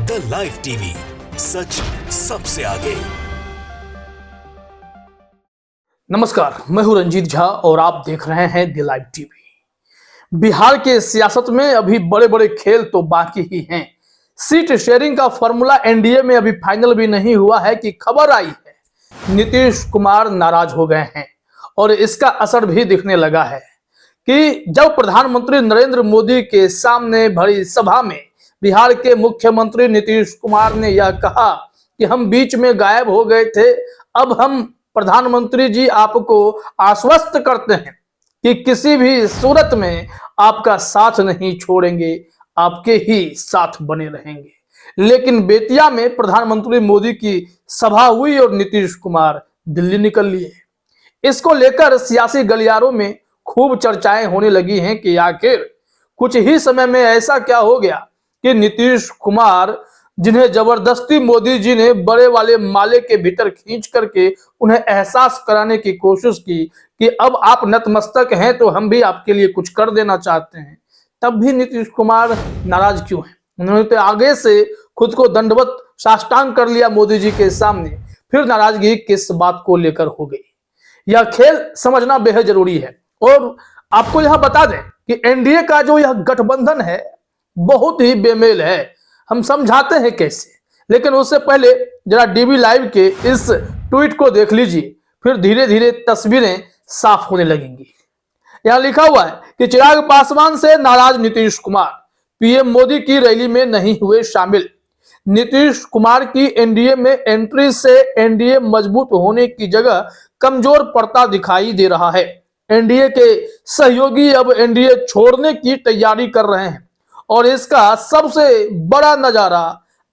The live TV, सच सबसे आगे। नमस्कार, मैं हूं रंजीत झा और आप देख रहे हैं द लाइव टीवी। बिहार के सियासत में अभी बड़े बड़े खेल तो बाकी ही हैं। सीट शेयरिंग का फॉर्मूला एनडीए में अभी फाइनल भी नहीं हुआ है कि खबर आई है नीतीश कुमार नाराज हो गए हैं और इसका असर भी दिखने लगा है कि जब प्रधानमंत्री नरेंद्र मोदी के सामने भरी सभा में बिहार के मुख्यमंत्री नीतीश कुमार ने यह कहा कि हम बीच में गायब हो गए थे, अब हम प्रधानमंत्री जी आपको आश्वस्त करते हैं कि किसी भी सूरत में आपका साथ नहीं छोड़ेंगे, आपके ही साथ बने रहेंगे। लेकिन बेतिया में प्रधानमंत्री मोदी की सभा हुई और नीतीश कुमार दिल्ली निकल लिए। इसको लेकर सियासी गलियारों में खूब चर्चाएं होने लगी हैं कि आखिर कुछ ही समय में ऐसा क्या हो गया कि नीतीश कुमार, जिन्हें जबरदस्ती मोदी जी ने बड़े वाले माले के भीतर खींच करके उन्हें एहसास कराने की कोशिश की कि अब आप नतमस्तक हैं तो हम भी आपके लिए कुछ कर देना चाहते हैं, तब भी नीतीश कुमार नाराज क्यों हैं? उन्होंने तो आगे से खुद को दंडवत साष्टांग कर लिया मोदी जी के सामने। फिर नाराजगी किस बात को लेकर हो गई, यह खेल समझना बेहद जरूरी है। और आपको यह बता दें कि एनडीए का जो यह गठबंधन है बहुत ही बेमेल है। हम समझाते हैं कैसे, लेकिन उससे पहले जरा डीबी लाइव के इस ट्वीट को देख लीजिए, फिर धीरे धीरे तस्वीरें साफ होने लगेंगी। यहां लिखा हुआ है कि चिराग पासवान से नाराज नीतीश कुमार, पीएम मोदी की रैली में नहीं हुए शामिल। नीतीश कुमार की एनडीए में एंट्री से एनडीए मजबूत होने की जगह कमजोर पड़ता दिखाई दे रहा है। एनडीए के सहयोगी अब एनडीए छोड़ने की तैयारी कर रहे हैं और इसका सबसे बड़ा नजारा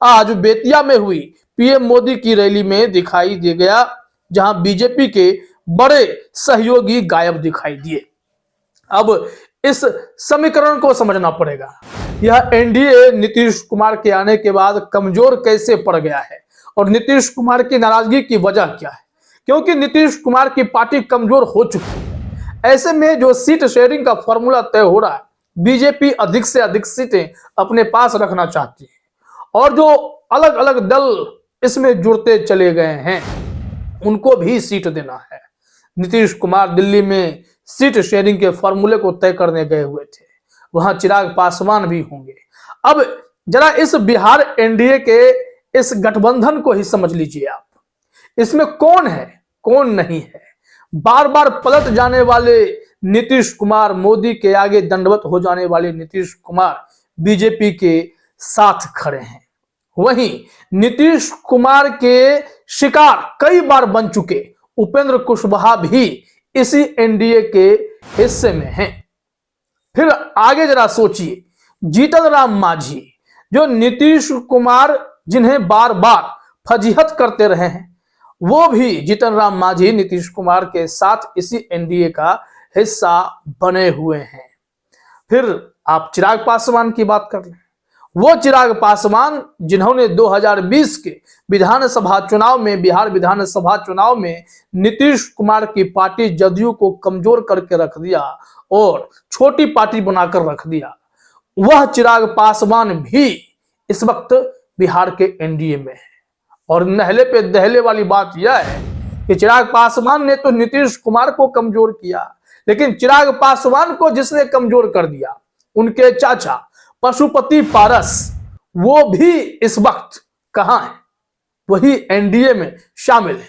आज बेतिया में हुई पीएम मोदी की रैली में दिखाई दे गया, जहां बीजेपी के बड़े सहयोगी गायब दिखाई दिए। अब इस समीकरण को समझना पड़ेगा, यह एनडीए नीतीश कुमार के आने के बाद कमजोर कैसे पड़ गया है और नीतीश कुमार की नाराजगी की वजह क्या है। क्योंकि नीतीश कुमार की पार्टी कमजोर हो चुकी है। ऐसे में जो सीट शेयरिंग का फॉर्मूला तय हो रहा है, बीजेपी अधिक से अधिक सीटें अपने पास रखना चाहती है और जो अलग अलग दल इसमें जुड़ते चले गए हैं उनको भी सीट देना है। नीतीश कुमार दिल्ली में सीट शेयरिंग के फॉर्मूले को तय करने गए हुए थे, वहां चिराग पासवान भी होंगे। अब जरा इस बिहार एनडीए के इस गठबंधन को ही समझ लीजिए आप, इसमें कौन है कौन नहीं है। बार बार पलट जाने वाले नीतीश कुमार, मोदी के आगे दंडवत हो जाने वाले नीतीश कुमार बीजेपी के साथ खड़े हैं। वहीं नीतीश कुमार के शिकार कई बार बन चुके उपेंद्र कुशवाहा भी इसी एनडीए के हिस्से में हैं। फिर आगे जरा सोचिए, जीतन राम मांझी, जो नीतीश कुमार जिन्हें बार बार फजीहत करते रहे हैं, वो भी जीतन राम मांझी नीतीश कुमार के साथ इसी एनडीए का हिस्सा बने हुए हैं। फिर आप चिराग पासवान की बात कर लें, वो चिराग पासवान जिन्होंने 2020 के विधानसभा चुनाव में, बिहार विधानसभा चुनाव में नीतीश कुमार की पार्टी जदयू को कमजोर करके रख दिया और छोटी पार्टी बनाकर रख दिया, वह चिराग पासवान भी इस वक्त बिहार के एनडीए में है। और नहले पे दहले वाली बात यह है कि चिराग पासवान ने तो नीतीश कुमार को कमजोर किया, लेकिन चिराग पासवान को जिसने कमजोर कर दिया, उनके चाचा पशुपति पारस, वो भी इस वक्त कहां है? वही एनडीए में शामिल है।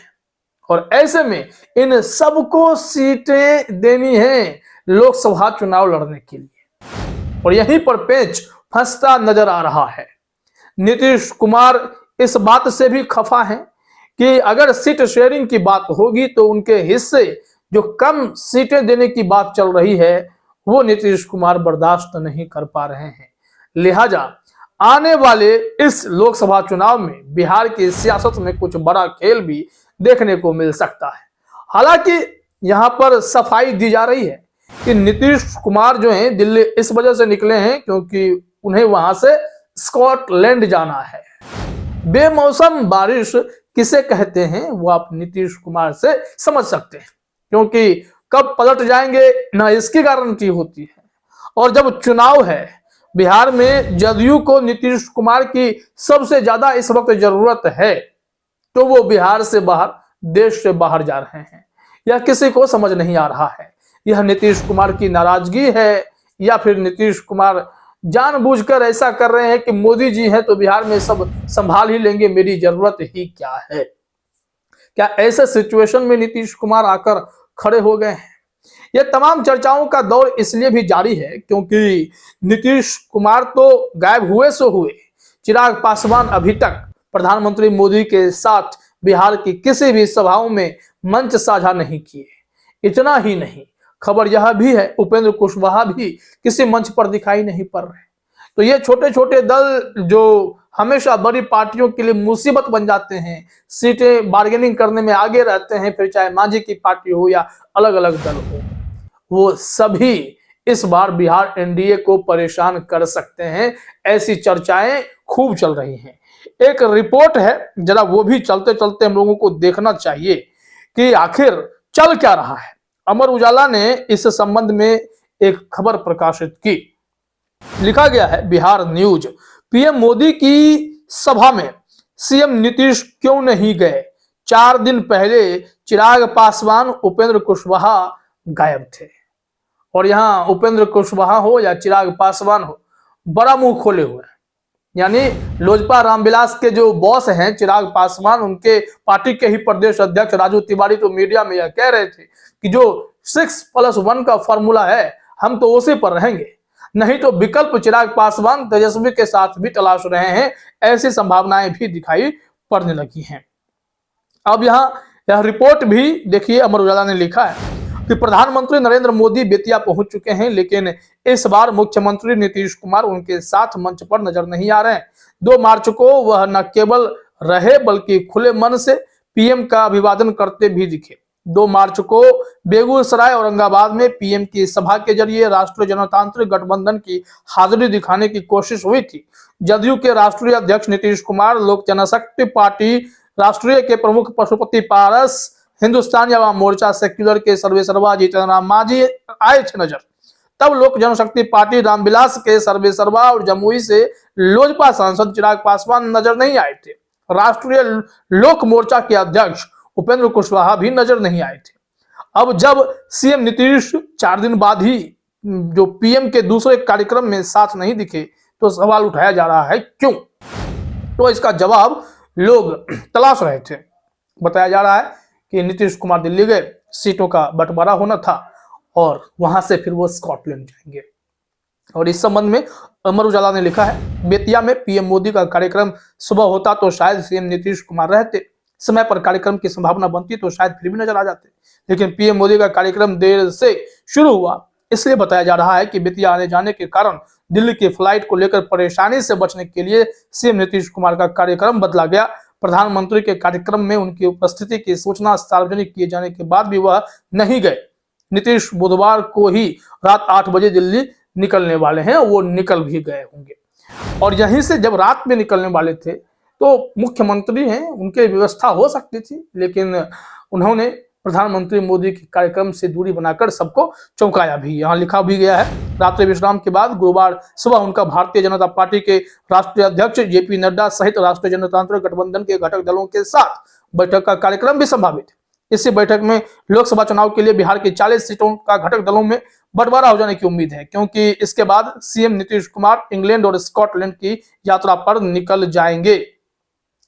और ऐसे में इन सबको सीटें देनी है लोकसभा चुनाव लड़ने के लिए, और यहीं पर पेच फंसता नजर आ रहा है। नीतीश कुमार इस बात से भी खफा है कि अगर सीट शेयरिंग की बात होगी तो उनके हिस्से जो कम सीटें देने की बात चल रही है वो नीतीश कुमार बर्दाश्त नहीं कर पा रहे हैं। लिहाजा आने वाले इस लोकसभा चुनाव में बिहार की सियासत में कुछ बड़ा खेल भी देखने को मिल सकता है। हालांकि यहां पर सफाई दी जा रही है कि नीतीश कुमार जो हैं दिल्ली इस वजह से निकले हैं क्योंकि उन्हें वहां से स्कॉटलैंड जाना है। बेमौसम बारिश किसे कहते हैं वो आप नीतीश कुमार से समझ सकते हैं, क्योंकि कब पलट जाएंगे ना इसकी गारंटी होती है। और जब चुनाव है, बिहार में जदयू को नीतीश कुमार की सबसे ज्यादा इस वक्त जरूरत है, तो वो बिहार से बाहर, देश से बाहर जा रहे हैं। यह किसी को समझ नहीं आ रहा है, यह नीतीश कुमार की नाराजगी है या फिर नीतीश कुमार जानबूझकर ऐसा कर रहे हैं कि मोदी जी हैं तो बिहार में सब संभाल ही लेंगे, मेरी जरूरत ही क्या है। क्या ऐसे सिचुएशन में नीतीश कुमार आकर खड़े हो गए हैं? यह तमाम चर्चाओं का दौर इसलिए भी जारी है क्योंकि नीतीश कुमार तो गायब हुए सो हुए, चिराग पासवान अभी तक प्रधानमंत्री मोदी के साथ बिहार की किसी भी सभाओं में मंच साझा नहीं किए। इतना ही नहीं, खबर यह भी है उपेंद्र कुशवाहा भी किसी मंच पर दिखाई नहीं पड़ रहे। तो ये छोटे छोटे दल जो हमेशा बड़ी पार्टियों के लिए मुसीबत बन जाते हैं, सीटें बार्गेनिंग करने में आगे रहते हैं, फिर चाहे मांझी की पार्टी हो या अलग अलग दल हो, वो सभी इस बार बिहार एनडीए को परेशान कर सकते हैं। ऐसी चर्चाएं खूब चल रही हैं। एक रिपोर्ट है, जरा वो भी चलते चलते हम लोगों को देखना चाहिए कि आखिर चल क्या रहा है। अमर उजाला ने इस संबंध में एक खबर प्रकाशित की। लिखा गया है बिहार न्यूज, पीएम मोदी की सभा में सीएम नीतीश क्यों नहीं गए? 4 दिन पहले चिराग पासवान, उपेंद्र कुशवाहा गायब थे। और यहां उपेंद्र कुशवाहा हो या चिराग पासवान हो, बड़ा मुंह खोले हुए हैं। यानी लोजपा रामविलास के जो बॉस हैं चिराग पासवान, उनके पार्टी के ही प्रदेश अध्यक्ष राजू तिवारी तो मीडिया में यह कह रहे थे कि जो 6+1 का फॉर्मूला है हम तो उसी पर रहेंगे, नहीं तो विकल्प चिराग पासवान तेजस्वी के साथ भी तलाश रहे हैं। ऐसी संभावनाएं भी दिखाई पड़ने लगी हैं। अब यह रिपोर्ट भी देखिए, अमर उजाला ने लिखा है कि प्रधानमंत्री नरेंद्र मोदी बेतिया पहुंच चुके हैं, लेकिन इस बार मुख्यमंत्री नीतीश कुमार उनके साथ मंच पर नजर नहीं आ रहे हैं। 2 मार्च को वह न केवल रहे बल्कि खुले मन से पीएम का अभिवादन करते भी दिखे। 2 मार्च को बेगूसराय औरंगाबाद में पीएम की सभा के जरिए राष्ट्रीय जनतांत्रिक गठबंधन की हाजिरी दिखाने की कोशिश हुई थी। जदयू के राष्ट्रीय अध्यक्ष नीतीश कुमार, लोक जनशक्ति पार्टी राष्ट्रीय के प्रमुख पशुपति पारस, हिंदुस्तानी अवाम मोर्चा सेक्युलर के सर्वेसर्वा जीतन राम मांझी आए थे नजर। तब लोक जनशक्ति पार्टी रामविलास के सर्वेसर्वा और जमुई से लोजपा सांसद चिराग पासवान नजर नहीं आए थे। राष्ट्रीय लोक मोर्चा के अध्यक्ष उपेंद्र कुशवाहा भी नजर नहीं आए थे। अब जब सीएम नीतीश 4 दिन बाद ही जो पीएम के दूसरे कार्यक्रम में साथ नहीं दिखे, तो सवाल उठाया जा रहा है क्यों? तो इसका जवाब लोग तलाश रहे थे। बताया जा रहा है कि नीतीश कुमार दिल्ली गए, सीटों का बंटवारा होना था और वहां से फिर वो स्कॉटलैंड जाएंगे। और इस संबंध में अमर उजाला ने लिखा है, बेतिया में पीएम मोदी का कार्यक्रम सुबह होता तो शायद सीएम नीतीश कुमार रहते, समय पर कार्यक्रम की संभावना बनती तो शायद फिर भी नजर आ जाते, लेकिन पीएम मोदी का कार्यक्रम देर से शुरू हुआ। इसलिए बताया जा रहा है कि बेतिया आने जाने के कारण दिल्ली की फ्लाइट को लेकर परेशानी से बचने के लिए सीएम नीतीश कुमार का कार्यक्रम बदला गया। प्रधानमंत्री के कार्यक्रम में उनकी उपस्थिति की सूचना सार्वजनिक किए जाने के बाद भी वह नहीं गए। नीतीश बुधवार को ही रात 8 बजे दिल्ली निकलने वाले हैं, वो निकल भी गए होंगे। और यहीं से जब रात में निकलने वाले थे तो मुख्यमंत्री हैं, उनके व्यवस्था हो सकती थी, लेकिन उन्होंने प्रधानमंत्री मोदी के कार्यक्रम से दूरी बनाकर सबको चौंकाया भी। यहाँ लिखा भी गया है, रात्रि विश्राम के बाद गुरुवार सुबह उनका भारतीय जनता पार्टी के राष्ट्रीय अध्यक्ष जेपी नड्डा सहित राष्ट्रीय जनतांत्रिक गठबंधन के घटक दलों के साथ बैठक का कार्यक्रम भी संभावित है। इसी बैठक में लोकसभा चुनाव के लिए बिहार की 40 सीटों का घटक दलों में बंटवारा हो जाने की उम्मीद है, क्योंकि इसके बाद सीएम नीतीश कुमार इंग्लैंड और स्कॉटलैंड की यात्रा पर निकल जाएंगे।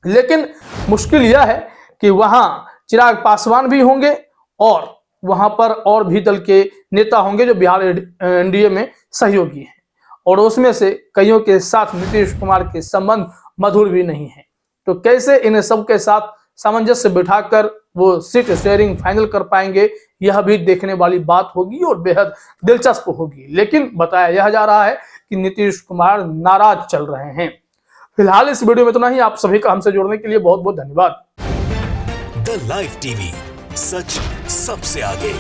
लेकिन मुश्किल यह है कि वहां चिराग पासवान भी होंगे और वहां पर और भी दल के नेता होंगे जो बिहार एनडीए में सहयोगी हैं, और उसमें से कईयों के साथ नीतीश कुमार के संबंध मधुर भी नहीं है। तो कैसे इन सब के साथ सामंजस्य बिठाकर वो सीट शेयरिंग फाइनल कर पाएंगे, यह भी देखने वाली बात होगी और बेहद दिलचस्प होगी। लेकिन बताया यह जा रहा है कि नीतीश कुमार नाराज चल रहे हैं। फिलहाल इस वीडियो में इतना ही। आप सभी का हमसे जुड़ने के लिए बहुत बहुत धन्यवाद। द लाइव टीवी, सच सबसे आगे।